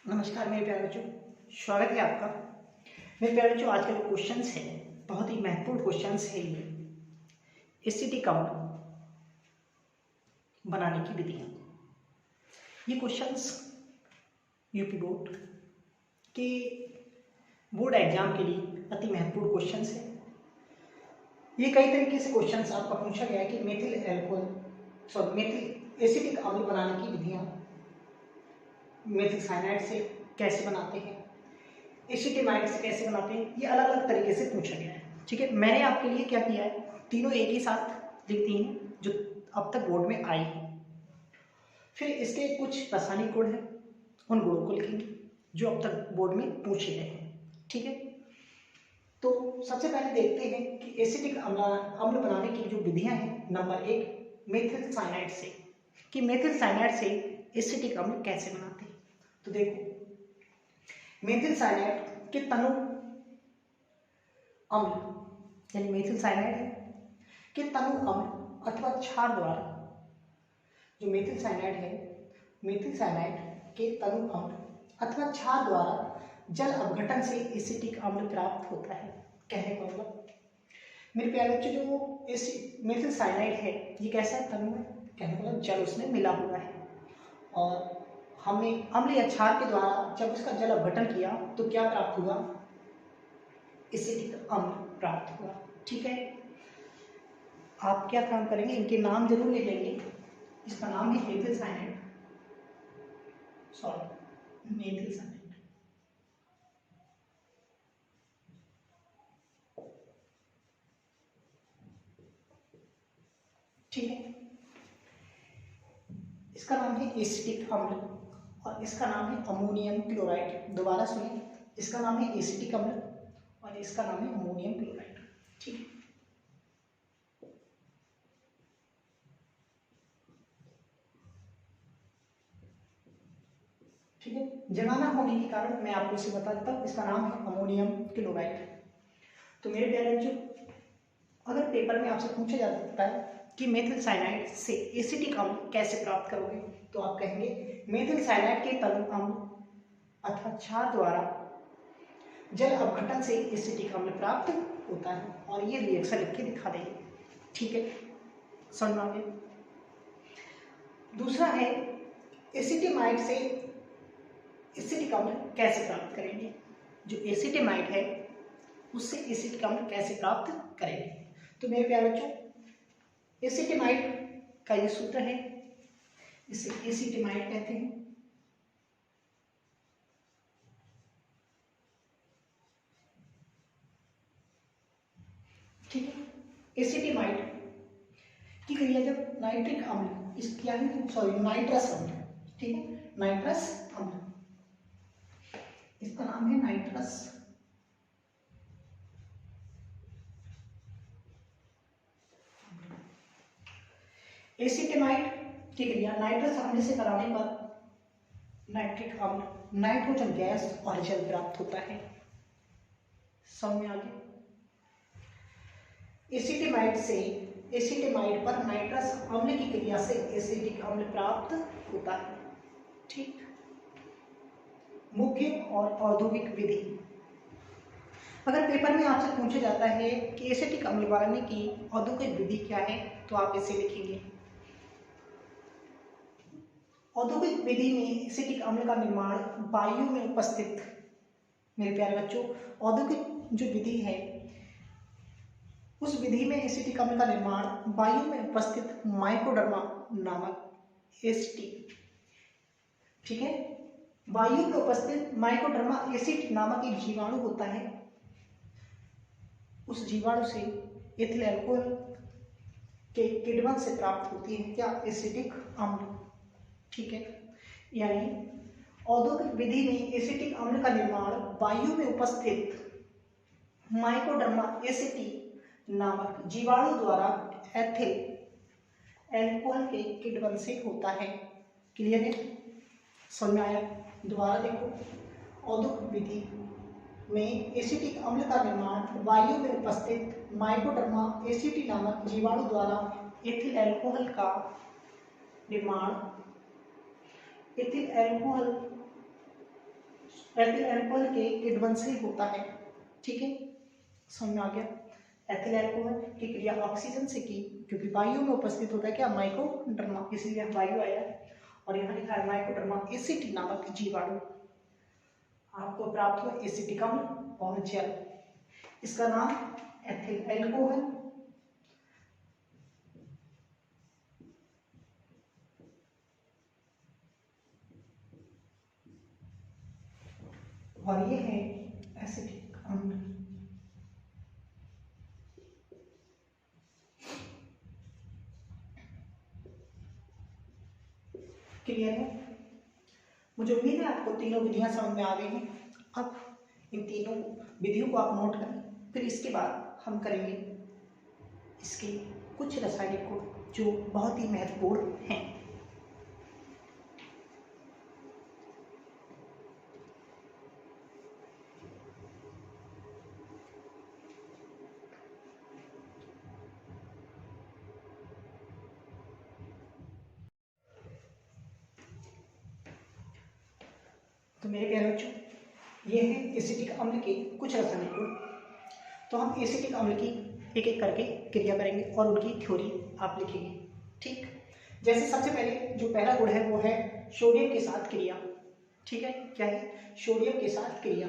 नमस्कार मेरे प्यारे बच्चों, स्वागत है आपका। मेरे प्यारे बच्चों, आज का जो क्वेश्चन है बहुत ही महत्वपूर्ण क्वेश्चन है। ये एसिटिक अम्ल बनाने की विधियाँ। ये क्वेश्चंस यूपी बोर्ड के बोर्ड एग्जाम के लिए अति महत्वपूर्ण क्वेश्चंस है। ये कई तरीके से क्वेश्चंस आपका पूछा गया है कि मेथिल एसिटिक अम्ल बनाने की विधियाँ, मेथिल साइनाइड से कैसे बनाते हैं, एसिटेमाइड से कैसे बनाते हैं, ये अलग अलग तरीके से पूछा गया है। ठीक है, मैंने आपके लिए क्या किया है, तीनों एक ही साथ लिखती हैं जो अब तक बोर्ड में आई है। फिर इसके कुछ रासायनिक गुण हैं, उन गुणों को लिखेंगे जो अब तक बोर्ड में पूछे गए हैं। ठीक है, तो सबसे पहले देखते हैं कि एसिटिक अम्ल बनाने की जो विधियां हैं। नंबर 1, मेथिल साइनाइड से, कि मेथिल साइनाइड से एसिटिक अम्ल कैसे बनाते हैं। तो देखो, मेथिल साइनाइड के तनु अम्ल यानी मेथिल साइनाइड के तनु अम्ल अथवा क्षार द्वारा, जो मेथिल साइनाइड है, मेथिल साइनाइड के तनु अम्ल अथवा क्षार द्वारा जल अपघटन से एसिटिक अम्ल प्राप्त होता है। कहने का मतलब मेरे प्यारे बच्चों, जो मेथिल साइनाइड है ये कैसा है, तनु है। कहने का मतलब जल उसमें मिला हुआ है, और हमने अम्ल या क्षार के द्वारा जब उसका जल अपघटन किया तो क्या प्राप्त हुआ, एसिटिक अम्ल प्राप्त हुआ। ठीक है, आप क्या काम करेंगे, इनके नाम जरूर लिख लेंगे। इसका नाम है मेथिल साइनाइड, मेथिल साइनाइड। ठीक है, इसका नाम है एसिटिक अम्ल और इसका नाम है अमोनियम क्लोराइड। दोबारा सुनिए, इसका नाम है एसिटिक अम्ल और इसका नाम है अमोनियम क्लोराइड। ठीक है, ठीक है, जमाना होने के कारण मैं आपको इसे बता देता हूँ। इसका नाम है अमोनियम क्लोराइड। तो मेरे प्यारे बच्चों, अगर पेपर में आपसे पूछा जा सकता है कि मेथिल साइनाइड से एसिटिक अम्ल कैसे प्राप्त करोगे, तो आप कहेंगे मेथिल साइनाइड के तनु अम्ल अथवा क्षार द्वारा जल अपघटन से एसिटिक अम्ल प्राप्त होता है, और ये रिएक्शन लिख के दिखा देंगे। ठीक है, समझ में आ गया। दूसरा है एसिटेमाइड से एसिटिक अम्ल कैसे प्राप्त करेंगे। जो एसिटेमाइड है उससे एसिटिक अम्ल कैसे प्राप्त करेंगे। तो मेरे प्यारे बच्चों, एसिटेमाइड का ये सूत्र है, इसे एसिटेमाइड कहते हैं। ठीक है, एसिटेमाइड की क्रिया जब नाइट्रिक अम्ल, इस क्या है, सॉरी नाइट्रस अम्ल, ठीक है, नाइट्रस अम्ल, इसका नाम है नाइट्रस। एसिटेमाइड की क्रिया नाइट्रस अम्ल से कराने पर नाइट्रिक अम्ल, नाइट्रोजन गैस और जल प्राप्त होता है। समझ में आ गया। एसिटेमाइड पर नाइट्रस अम्ल की क्रिया से एसिटिक अम्ल प्राप्त होता है। ठीक, मुख्य और औद्योगिक विधि। अगर पेपर में आपसे पूछा जाता है कि एसिटिक अम्ल बनाने की औद्योगिक विधि क्या है, तो आप इसे लिखेंगे। औद्योगिक विधि में एसिटिक अम्ल का निर्माण वायु में उपस्थित, मेरे प्यारे बच्चों, औद्योगिक जो विधि है उस विधि में एसिटिक अम्ल का निर्माण वायु में उपस्थित माइक्रोडर्मा नामक एसिटिक, ठीक है, वायु में उपस्थित माइक्रोडर्मा एसिड नामक एक जीवाणु होता है, उस जीवाणु से एथिल अल्कोहल के किण्वन से प्राप्त होती है क्या, एसिटिक अम्ल। ठीक है, यानी औद्योगिक विधि में एसिटिक अम्ल का निर्माण वायु में उपस्थित माइक्रोडर्मा एसिटी नामक जीवाणु द्वारा एथिल अल्कोहल के किण्वन से होता है। क्लियर है, समझ में आया। दोबारा देखो, औद्योगिक विधि में एसिटिक अम्ल का निर्माण वायु में उपस्थित माइक्रोडर्मा एसिटी नामक जीवाणु द्वारा एथिल अल्कोहल का निर्माण, एथिल अल्कोहल एथिल अल्कोहल के एडवांस होता है, ठीक है, समझ में आ गया। एथिल अल्कोहल की क्रिया ऑक्सीजन से की, क्योंकि वायु में उपस्थित होता है क्या, माइकोडर्मा, इसीलिए वायु आया है। और यहाँ लिखा है माइकोडर्मा एसिड नामक जीवाणु आपको प्राप्त हुआ एसिटिक अम्ल और जल, इसका नाम एथिल अल्कोहल। और ये है एसिटिक अम्ल। क्लियर है? मुझे उम्मीद है आपको तीनों विधियां समझ में आ गई हैं। अब इन तीनों विधियों को आप नोट करें, फिर इसके बाद हम करेंगे इसके कुछ रासायनिक गुण जो बहुत ही महत्वपूर्ण हैं। तो मेरे प्यारे बच्चों, ये है एसिटिक अम्ल के कुछ रासायनिक गुण। तो हम एसिटिक अम्ल की एक एक करके क्रिया करेंगे और उनकी थ्योरी आप लिखेंगे, ठीक। जैसे सबसे पहले जो पहला गुण है वो है सोडियम के साथ क्रिया, ठीक है। क्या है? सोडियम के साथ क्रिया।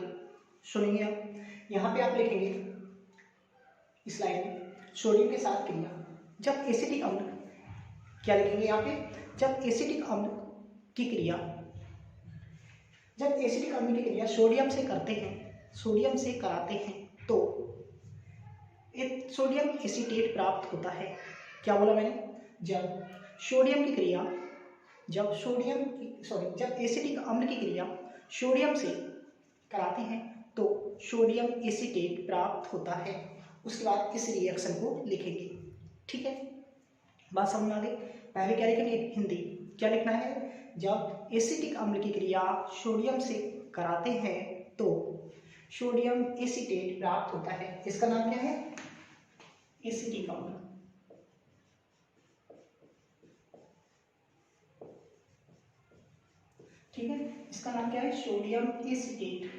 सुनिए आप, यहाँ पे आप लिखेंगे इस लाइन में सोडियम के साथ क्रिया। जब एसिटिक अम्ल, क्या लिखेंगे यहाँ पे, जब एसिटिक अम्ल की क्रिया, जब एसिटिक अम्ल की क्रिया सोडियम से करते हैं, सोडियम से कराते हैं, तो एक सोडियम एसीटेट प्राप्त होता है। क्या बोला मैंने? जब सोडियम की क्रिया, जब एसिटिक अम्ल की क्रिया सोडियम से कराते हैं तो सोडियम एसीटेट प्राप्त होता है। उसके बाद इस रिएक्शन को लिखेंगे, ठीक है। बात समझ में आ गई? पहले क्या लिखेंगे? हिंदी। क्या लिखना है? जब एसिटिक अम्ल की क्रिया सोडियम से कराते हैं तो सोडियम एसीटेट प्राप्त होता है। इसका नाम क्या है? एसिटिक अम्ल, ठीक है। इसका नाम क्या है? Sodium acetate.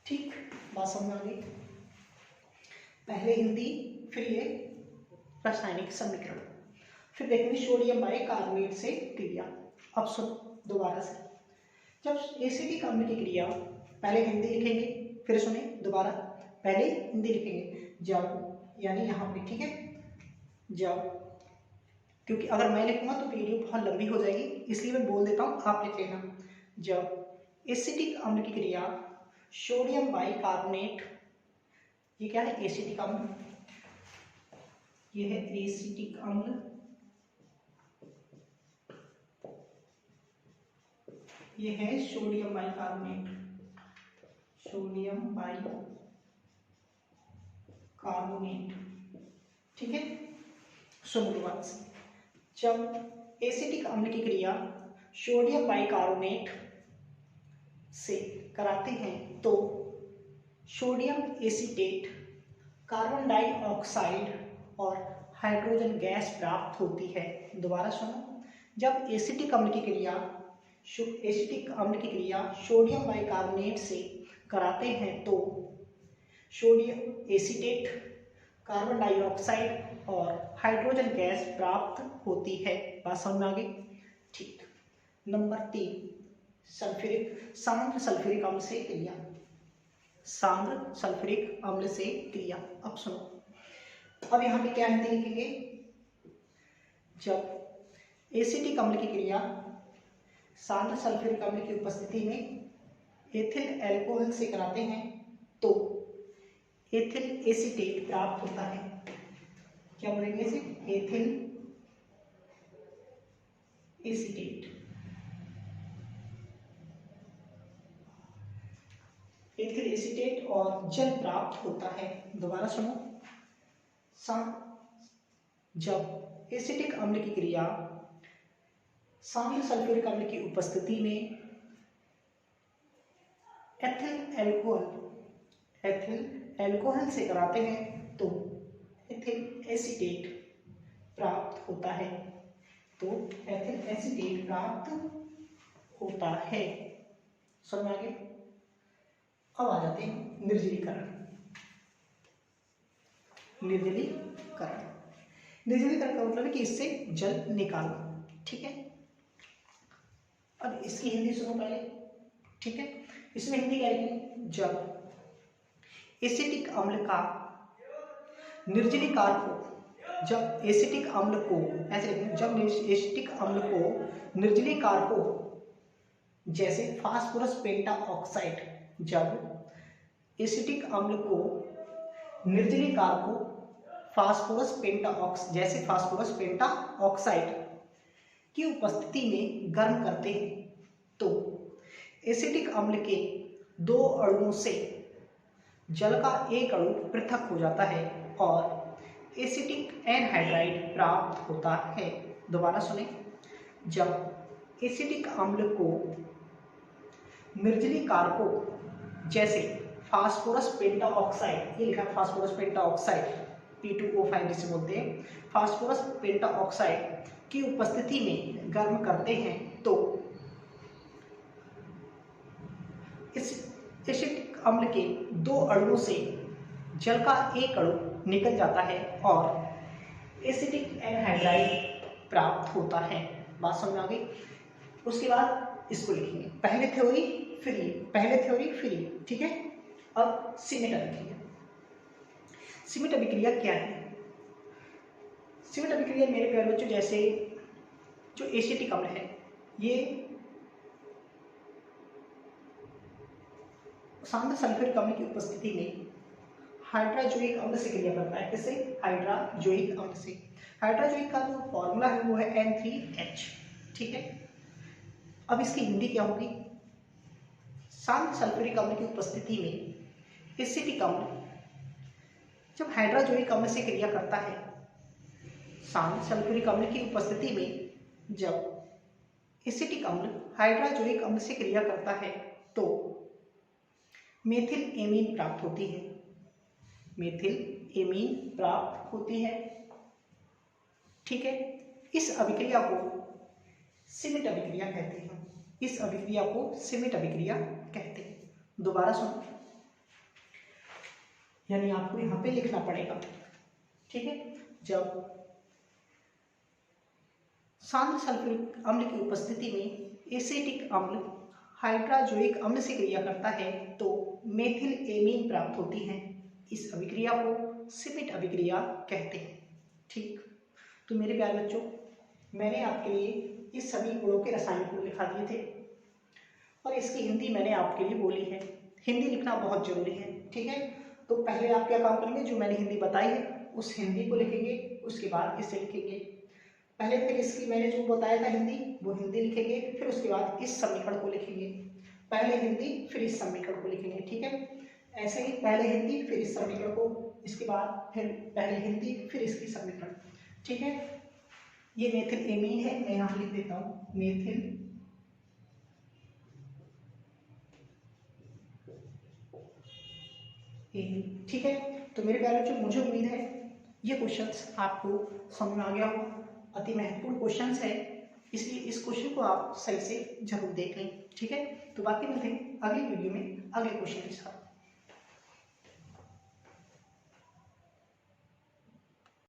ठीक, बात समझ में आ गई? पहले हिंदी, फिर ये रासायनिक समीकरण, फिर देखेंगे सोडियम बाइकार्बोनेट से क्रिया। अब सुनो दोबारा से, जब एसिटिक अम्ल की क्रिया, पहले हिंदी लिखेंगे, फिर सुने दोबारा, पहले हिंदी लिखेंगे जब, यानी यहाँ पे, ठीक है। जब, क्योंकि अगर मैं लिखूंगा तो वीडियो बहुत लंबी हो जाएगी, इसलिए मैं बोल देता हूँ, आप लिख लेना। जब एसिटिक अम्ल की क्रिया सोडियम बाइकार्बोनेट, ये क्या है? एसिटिक अम्ल, ये है एसिटिक अम्ल, ये है सोडियम बाइकार्बोनेट, सोडियम बाइकार्बोनेट, ठीक है। सुनो बात से, जब एसिटिक अम्ल की क्रिया सोडियम बाइकार्बोनेट से कराते हैं तो सोडियम एसीटेट, कार्बन डाइऑक्साइड और हाइड्रोजन गैस प्राप्त होती है। दोबारा सुनो, जब एसिटिक अम्ल की क्रिया सोडियम बाइकार्बोनेट से कराते हैं तो सोडियम एसीटेट, कार्बन डाइऑक्साइड और हाइड्रोजन गैस प्राप्त होती है। बात समझ में आ गई? ठीक। नंबर 3, सांद्र सल्फ्यूरिक अम्ल से क्रिया, सांद्र सल्फ्यूरिक अम्ल से क्रिया। अब सुनो, अब यहाँ पे क्या हिंदी लिखेंगे? जब एसिटिक अम्ल की क्रिया सांद्र सल्फ्यूरिक अम्ल की उपस्थिति में एथिल अल्कोहल से कराते हैं तो एथिल एसीटेट प्राप्त होता है। क्या बोलेंगे इसे? एथिल एसीटेट, एथिल एसीटेट और जल प्राप्त होता है। दोबारा सुनो, जब एसिटिक अम्ल की क्रिया सांद्र सल्फ्यूरिक अम्ल की उपस्थिति में एथिल अल्कोहल से कराते हैं तो एथिल एसीटेट प्राप्त होता है। तो एथिल एसीटेट प्राप्त होता है। समझ में आ गया। अब आ जाते हैं निर्जलीकरण। निर्जलीकरण का मतलब है कि इससे जल निकालना। ठीक है, अब इसकी हिंदी सुनो पहले। ठीक है, इसमें हिंदी क्या लिखेंगे, जब एसिटिक अम्ल का निर्जलीकार को, जब एसिटिक अम्ल को, ऐसे लिखेंगे, जब एसिटिक अम्ल को निर्जलीकार को, जैसे फास्फोरस पेंटा ऑक्साइड, जब एसिटिक अम्ल को निर्जलीकार को फास्फोरस पेंटा जैसे फास्फोरस पेंटा ऑक्साइड की उपस्थिति में गर्म करते हैं तो एसिटिक अम्ल के 2 अणुओं से जल का एक अणु पृथक हो जाता है और एसिटिक एनहाइड्राइड प्राप्त होता है। दोबारा सुने, जब एसिटिक अम्ल को निर्जलीकार को, जैसे फास्फोरस पेंटा ऑक्साइड, ये लिखा है फास्फोरस पेंटा ऑक्साइड, P2O5 जिसे बोलते हैं, फास्फोरस पेंटा ऑक्साइड की उपस्थिति में गर्म करते हैं तो इस एसिटिक अम्ल के 2 अणुओं से जल का एक अणु निकल जाता है और एसिटिक एनहाइड्राइड प्राप्त होता है। बात समझ में आ गई। उसके बाद इसको लिखेंगे, पहले थ्योरी फिर ये, पहले थ्योरी फिर ये। ठीक है, अब सीमेंट अभिक्रिया। सीमेंट अभिक्रिया क्या है? सीमेंट अभिक्रिया मेरे प्यारे बच्चों, जैसे जो एसिटिक अम्ल है ये शांत सल्फ्यूरिक अम्ल की उपस्थिति में हाइड्राजोइक अम्ल से क्रिया करता है। किससे? हाइड्राजोइक अम्ल से। हाइड्राजोइक का जो फॉर्मूला है वो है N3H। ठीक है, अब इसकी हिंदी क्या होगी? शांत सल्फ्यूरिक अम्ल की उपस्थिति में एसिटिक अम्ल जब हाइड्राजोइक अम्ल से क्रिया करता है, शांत सल्फ्यूरिक अम्ल की उपस्थिति में जब एसिटिक अम्ल हाइड्राजोइक अम्ल से क्रिया करता है तो मेथिल एमीन प्राप्त होती है। मेथिल एमीन प्राप्त होती है। ठीक है, इस अभिक्रिया को सीमेंट अभिक्रिया कहते हैं। इस अभिक्रिया को सीमेंट अभिक्रिया कहते हैं। दोबारा सुनो, यानी आपको यहां पे लिखना पड़ेगा। ठीक है, जब शांत सल्फ्यूरिक अम्ल की उपस्थिति में एसिटिक अम्ल हाइड्राजोइक अम्ल से क्रिया करता है तो मेथिल एमीन प्राप्त होती है। इस अभिक्रिया को सीमेंट अभिक्रिया कहते हैं। ठीक, तो मेरे प्यारे बच्चों, मैंने आपके लिए इस सभी गुणों के रासायनिक गुण लिखा दिए थे और इसकी हिंदी मैंने आपके लिए बोली है। हिंदी लिखना बहुत जरूरी है। ठीक है, तो पहले आप क्या काम करेंगे, जो मैंने हिंदी बताई है उस हिंदी को लिखेंगे, उसके बाद इसे लिखेंगे। पहले फिर इसकी मैंने जो बताया था हिंदी, वो हिंदी लिखेंगे, फिर उसके बाद इस समीकरण को लिखेंगे। पहले हिंदी फिर इस समीकरण को लिखेंगे। ठीक है, ऐसे ही पहले हिंदी फिर इस समीकरण को, इसके बाद फिर पहले हिंदी फिर इसकी समीकरण। ठीक है, ये मेथिल एमीन है, मैं यहाँ लिख देता हूँ मेथिल एमीन। ठीक है, तो मेरे प्यारे बच्चों, मुझे उम्मीद है ये क्वेश्चंस आपको समझ में आ गया हो। अति महत्वपूर्ण क्वेश्चंस है, इसलिए इस क्वेश्चन को आप सही से जरूर देख लें। ठीक है, तो बाकी मिलते हैं अगली वीडियो में अगले क्वेश्चन के साथ।